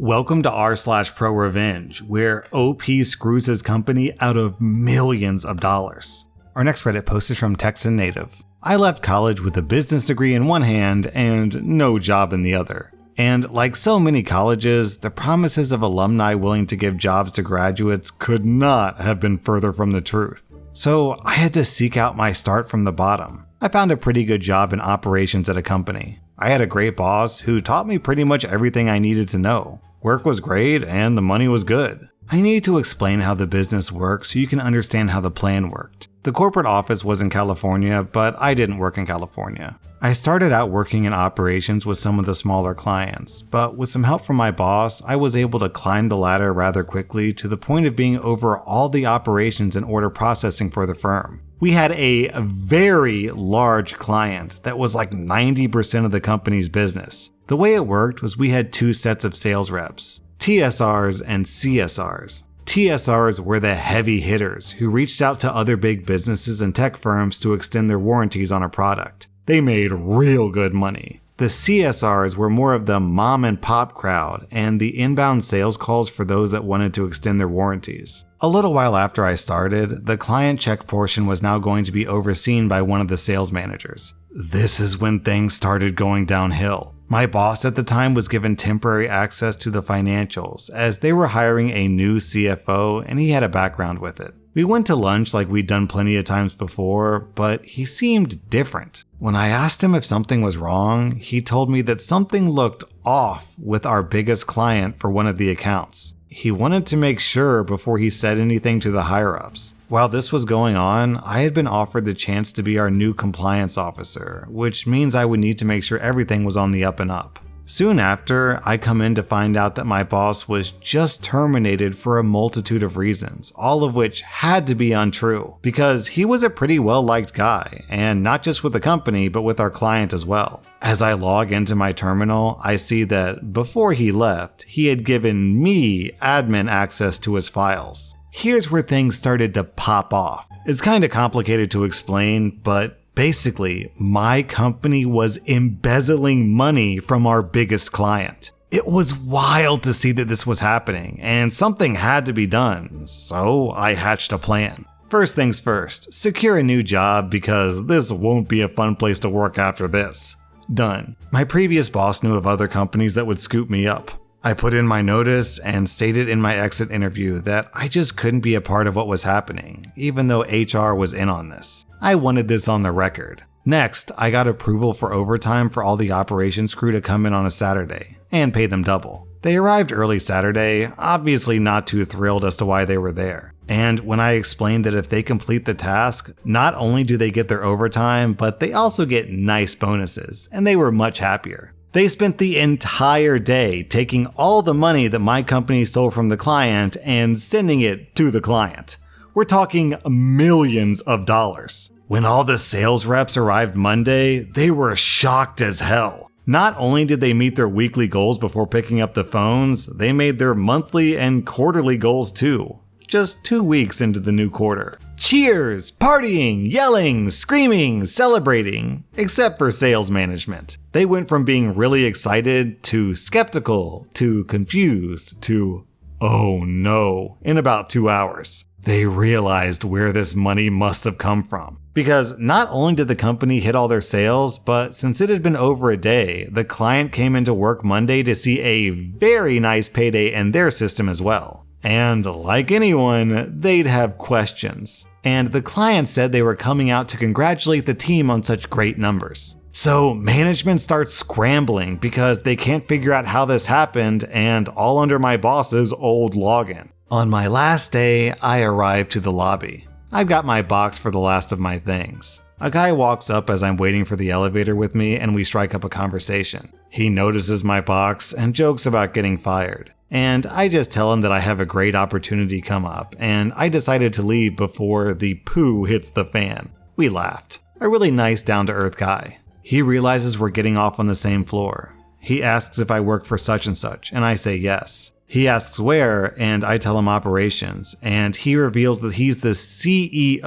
Welcome to rSlash Prorevenge, where OP screws his company out of millions of dollars. Our next Reddit post is from Texan Native. I left college with a business degree in one hand and no job in the other. And like so many colleges, the promises of alumni willing to give jobs to graduates could not have been further from the truth. So I had to seek out my start from the bottom. I found a pretty good job in operations at a company. I had a great boss who taught me pretty much everything I needed to know. Work was great and the money was good. I need to explain how the business works so you can understand how the plan worked. The corporate office was in California, but I didn't work in California. I started out working in operations with some of the smaller clients, but with some help from my boss, I was able to climb the ladder rather quickly to the point of being over all the operations and order processing for the firm. We had a very large client that was like 90% of the company's business. The way it worked was we had two sets of sales reps, TSRs and CSRs. TSRs were the heavy hitters who reached out to other big businesses and tech firms to extend their warranties on a product. They made real good money. The CSRs were more of the mom and pop crowd and the inbound sales calls for those that wanted to extend their warranties. A little while after I started, the client check portion was now going to be overseen by one of the sales managers. This is when things started going downhill. My boss at the time was given temporary access to the financials as they were hiring a new CFO and he had a background with it. We went to lunch like we'd done plenty of times before, but he seemed different. When I asked him if something was wrong, he told me that something looked off with our biggest client for one of the accounts. He wanted to make sure before he said anything to the higher-ups. While this was going on, I had been offered the chance to be our new compliance officer, which means I would need to make sure everything was on the up and up. Soon after, I come in to find out that my boss was just terminated for a multitude of reasons, all of which had to be untrue, because he was a pretty well-liked guy, and not just with the company, but with our client as well. As I log into my terminal, I see that before he left, he had given me admin access to his files. Here's where things started to pop off. It's kind of complicated to explain, but basically, my company was embezzling money from our biggest client. It was wild to see that this was happening, and something had to be done, so I hatched a plan. First things first, secure a new job because this won't be a fun place to work after this. Done. My previous boss knew of other companies that would scoop me up. I put in my notice and stated in my exit interview that I just couldn't be a part of what was happening, even though HR was in on this. I wanted this on the record. Next, I got approval for overtime for all the operations crew to come in on a Saturday, and pay them double. They arrived early Saturday, obviously not too thrilled as to why they were there. And when I explained that if they complete the task, not only do they get their overtime, but they also get nice bonuses, and they were much happier. They spent the entire day taking all the money that my company stole from the client and sending it to the client. We're talking millions of dollars. When all the sales reps arrived Monday, they were shocked as hell. Not only did they meet their weekly goals before picking up the phones, they made their monthly and quarterly goals too, just 2 weeks into the new quarter. Cheers, partying, yelling, screaming, celebrating, except for sales management. They went from being really excited to skeptical to confused to, oh no, in about 2 hours. They realized where this money must have come from. Because not only did the company hit all their sales, but since it had been over a day, the client came into work Monday to see a very nice payday in their system as well. And like anyone, they'd have questions. And the client said they were coming out to congratulate the team on such great numbers. So management starts scrambling because they can't figure out how this happened, and all under my boss's old login. On my last day, I arrived to the lobby. I've got my box for the last of my things. A guy walks up as I'm waiting for the elevator with me, and we strike up a conversation. He notices my box and jokes about getting fired. And I just tell him that I have a great opportunity come up, and I decided to leave before the poo hits the fan. We laughed. A really nice, down-to-earth guy. He realizes we're getting off on the same floor. He asks if I work for such and such, and I say yes. He asks where, and I tell him operations, and he reveals that he's the CEO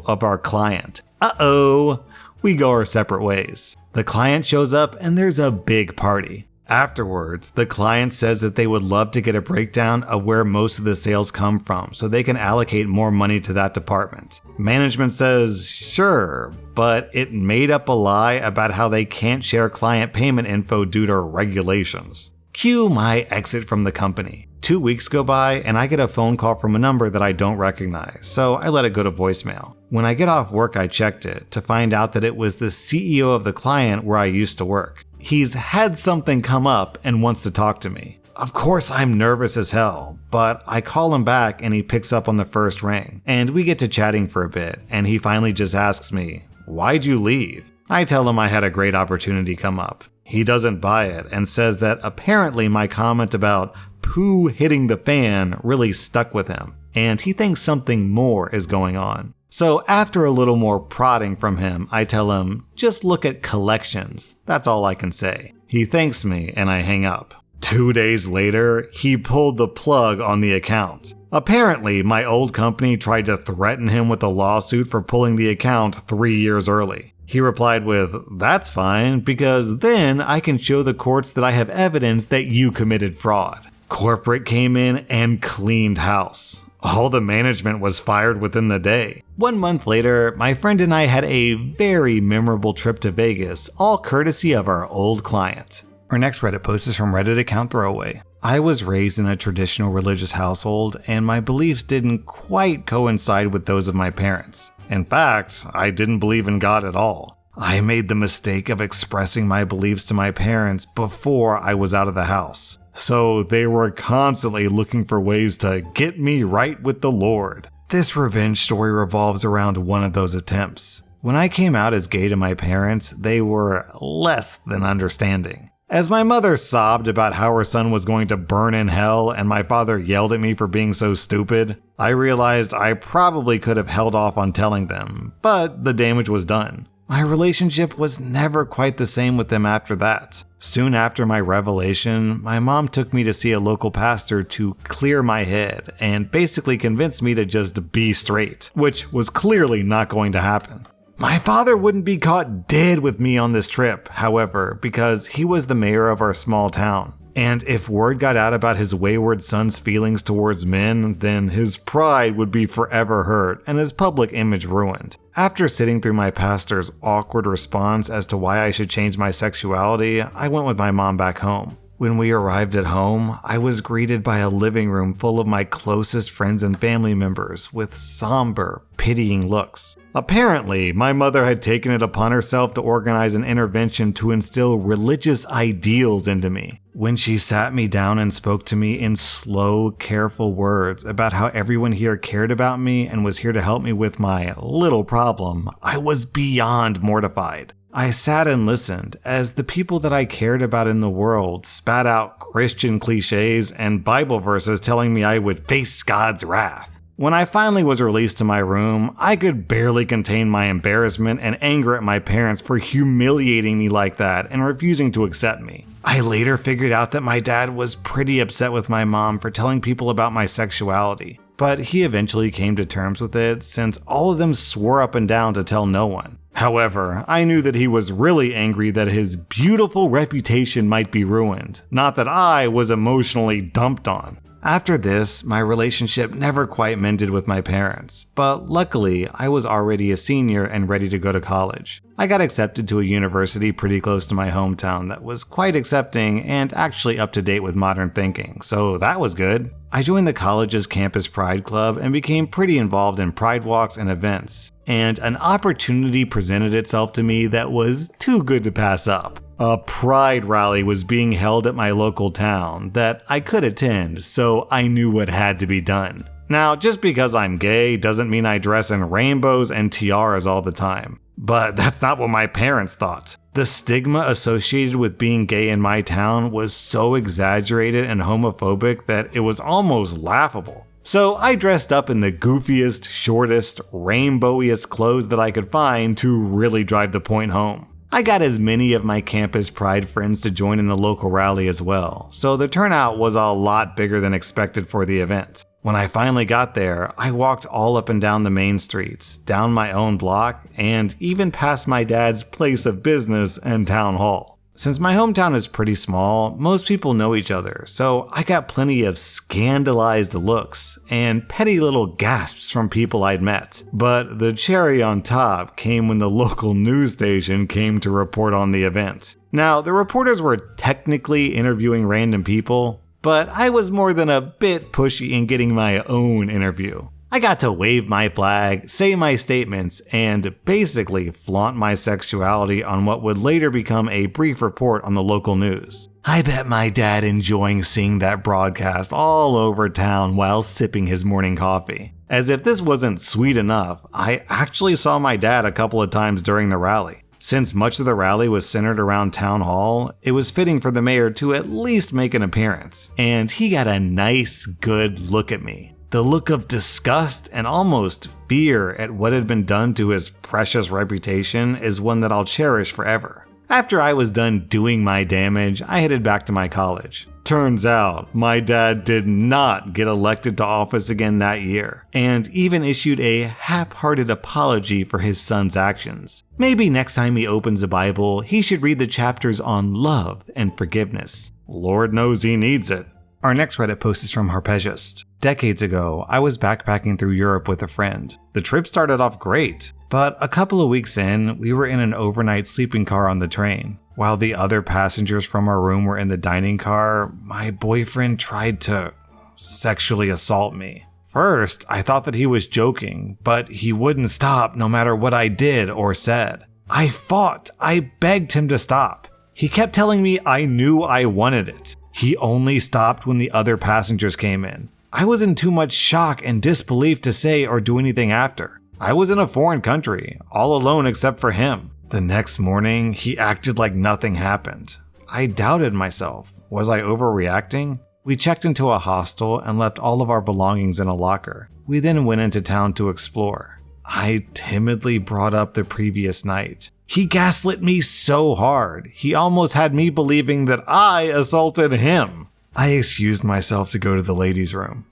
of our client. Uh-oh! We go our separate ways. The client shows up, and there's a big party. Afterwards, the client says that they would love to get a breakdown of where most of the sales come from so they can allocate more money to that department. Management says, sure, but it made up a lie about how they can't share client payment info due to regulations. Cue my exit from the company. 2 weeks go by and I get a phone call from a number that I don't recognize, so I let it go to voicemail. When I get off work, I checked it to find out that it was the CEO of the client where I used to work. He's had something come up and wants to talk to me. Of course, I'm nervous as hell, but I call him back and he picks up on the first ring, and we get to chatting for a bit, and he finally just asks me, "Why'd you leave?" I tell him I had a great opportunity come up. He doesn't buy it and says that apparently my comment about poo hitting the fan really stuck with him, and he thinks something more is going on. So after a little more prodding from him, I tell him, just look at collections. That's all I can say. He thanks me and I hang up. 2 days later, he pulled the plug on the account. Apparently, my old company tried to threaten him with a lawsuit for pulling the account 3 years early. He replied with, "That's fine, because then I can show the courts that I have evidence that you committed fraud." Corporate came in and cleaned house. All the management was fired within the day. 1 month later, my friend and I had a very memorable trip to Vegas, all courtesy of our old client. Our next Reddit post is from Reddit account Throwaway. I was raised in a traditional religious household, and my beliefs didn't quite coincide with those of my parents. In fact, I didn't believe in God at all. I made the mistake of expressing my beliefs to my parents before I was out of the house. So they were constantly looking for ways to get me right with the Lord. This revenge story revolves around one of those attempts. When I came out as gay to my parents, they were less than understanding. As my mother sobbed about how her son was going to burn in hell and my father yelled at me for being so stupid, I realized I probably could have held off on telling them, but the damage was done. My relationship was never quite the same with them after that. Soon after my revelation, my mom took me to see a local pastor to clear my head and basically convinced me to just be straight, which was clearly not going to happen. My father wouldn't be caught dead with me on this trip, however, because he was the mayor of our small town. And if word got out about his wayward son's feelings towards men, then his pride would be forever hurt and his public image ruined. After sitting through my pastor's awkward response as to why I should change my sexuality, I went with my mom back home. When we arrived at home, I was greeted by a living room full of my closest friends and family members with somber, pitying looks. Apparently, my mother had taken it upon herself to organize an intervention to instill religious ideals into me. When she sat me down and spoke to me in slow, careful words about how everyone here cared about me and was here to help me with my little problem, I was beyond mortified. I sat and listened as the people that I cared about in the world spat out Christian cliches and Bible verses telling me I would face God's wrath. When I finally was released to my room, I could barely contain my embarrassment and anger at my parents for humiliating me like that and refusing to accept me. I later figured out that my dad was pretty upset with my mom for telling people about my sexuality, but he eventually came to terms with it since all of them swore up and down to tell no one. However, I knew that he was really angry that his beautiful reputation might be ruined, not that I was emotionally dumped on. After this, my relationship never quite mended with my parents, but luckily I was already a senior and ready to go to college. I got accepted to a university pretty close to my hometown that was quite accepting and actually up to date with modern thinking, so that was good. I joined the college's campus pride club and became pretty involved in pride walks and events, and an opportunity presented itself to me that was too good to pass up. A pride rally was being held at my local town that I could attend, so I knew what had to be done. Now, just because I'm gay doesn't mean I dress in rainbows and tiaras all the time. But that's not what my parents thought. The stigma associated with being gay in my town was so exaggerated and homophobic that it was almost laughable. So I dressed up in the goofiest, shortest, rainbowiest clothes that I could find to really drive the point home. I got as many of my campus pride friends to join in the local rally as well, so the turnout was a lot bigger than expected for the event. When I finally got there, I walked all up and down the main streets, down my own block, and even past my dad's place of business and town hall. Since my hometown is pretty small, most people know each other, so I got plenty of scandalized looks and petty little gasps from people I'd met. But the cherry on top came when the local news station came to report on the event. Now, the reporters were technically interviewing random people, but I was more than a bit pushy in getting my own interview. I got to wave my flag, say my statements, and basically flaunt my sexuality on what would later become a brief report on the local news. I bet my dad enjoying seeing that broadcast all over town while sipping his morning coffee. As if this wasn't sweet enough, I actually saw my dad a couple of times during the rally. Since much of the rally was centered around Town Hall, it was fitting for the mayor to at least make an appearance, and he got a nice, good look at me. The look of disgust and almost fear at what had been done to his precious reputation is one that I'll cherish forever. After I was done doing my damage, I headed back to my college. Turns out, my dad did not get elected to office again that year, and even issued a half-hearted apology for his son's actions. Maybe next time he opens a Bible, he should read the chapters on love and forgiveness. Lord knows he needs it. Our next Reddit post is from Harpegist. Decades ago, I was backpacking through Europe with a friend. The trip started off great, but a couple of weeks in, we were in an overnight sleeping car on the train. While the other passengers from our room were in the dining car, my boyfriend tried to sexually assault me. First, I thought that he was joking, but he wouldn't stop no matter what I did or said. I fought. I begged him to stop. He kept telling me I knew I wanted it. He only stopped when the other passengers came in. I was in too much shock and disbelief to say or do anything after. I was in a foreign country, all alone except for him. The next morning, he acted like nothing happened. I doubted myself. Was I overreacting? We checked into a hostel and left all of our belongings in a locker. We then went into town to explore. I timidly brought up the previous night. He gaslit me so hard, he almost had me believing that I assaulted him. I excused myself to go to the ladies' room.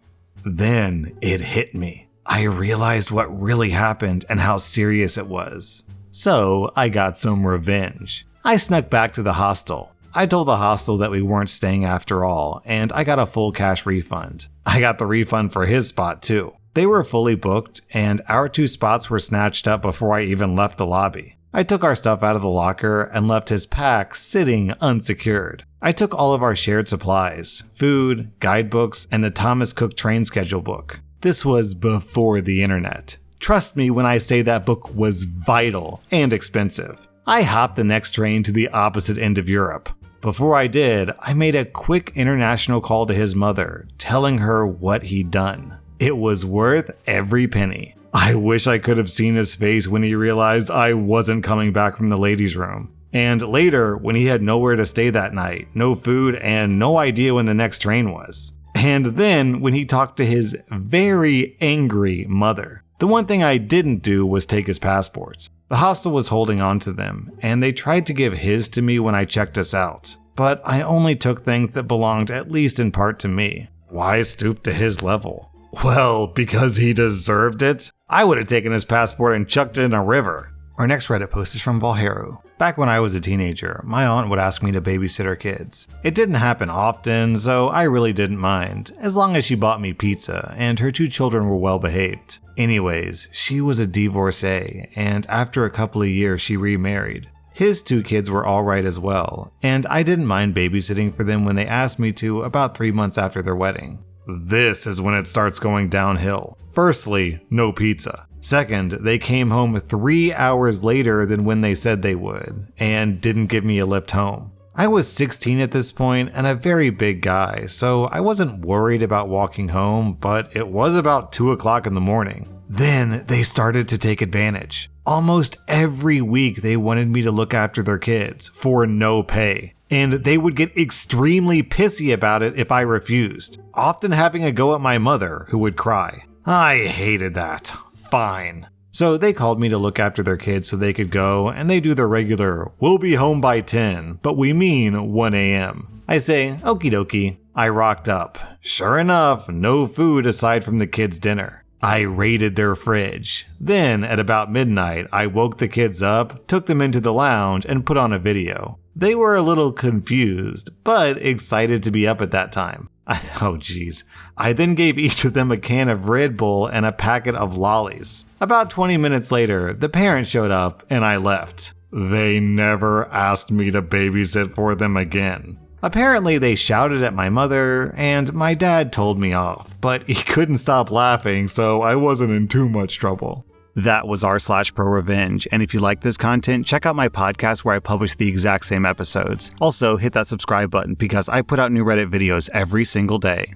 Then it hit me. I realized what really happened and how serious it was. So I got some revenge. I snuck back to the hostel. I told the hostel that we weren't staying after all, and I got a full cash refund. I got the refund for his spot too. They were fully booked, and our 2 spots were snatched up before I even left the lobby. I took our stuff out of the locker and left his pack sitting unsecured. I took all of our shared supplies, food, guidebooks, and the Thomas Cook train schedule book. This was before the internet. Trust me when I say that book was vital and expensive. I hopped the next train to the opposite end of Europe. Before I did, I made a quick international call to his mother, telling her what he'd done. It was worth every penny. I wish I could have seen his face when he realized I wasn't coming back from the ladies' room. And later, when he had nowhere to stay that night, no food, and no idea when the next train was. And then when he talked to his very angry mother. The one thing I didn't do was take his passports. The hostel was holding on to them, and they tried to give his to me when I checked us out. But I only took things that belonged at least in part to me. Why stoop to his level? Well, because he deserved it? I would have taken his passport and chucked it in a river. Our next Reddit post is from Valheru. Back when I was a teenager, my aunt would ask me to babysit her kids. It didn't happen often, so I really didn't mind, as long as she bought me pizza and her 2 children were well behaved. Anyways, she was a divorcee, and after a couple of years she remarried. His 2 kids were alright as well, and I didn't mind babysitting for them when they asked me to about 3 months after their wedding. This is when it starts going downhill. Firstly, no pizza. Second, they came home 3 hours later than when they said they would, and didn't give me a lift home. I was 16 at this point and a very big guy, so I wasn't worried about walking home, but it was about 2 o'clock in the morning. Then they started to take advantage. Almost every week they wanted me to look after their kids for no pay. And they would get extremely pissy about it if I refused, often having a go at my mother, who would cry. I hated that. Fine. So they called me to look after their kids so they could go, and they do their regular, we'll be home by 10, but we mean 1 a.m. I say, okie dokie. I rocked up. Sure enough, no food aside from the kids' dinner. I raided their fridge. Then, at about midnight, I woke the kids up, took them into the lounge, and put on a video. They were a little confused, but excited to be up at that time. I then gave each of them a can of Red Bull and a packet of lollies. About 20 minutes later, the parents showed up and I left. They never asked me to babysit for them again. Apparently, they shouted at my mother, and my dad told me off, but he couldn't stop laughing, so I wasn't in too much trouble. That was r/Prorevenge, and if you like this content, check out my podcast where I publish the exact same episodes. Also, hit that subscribe button because I put out new Reddit videos every single day.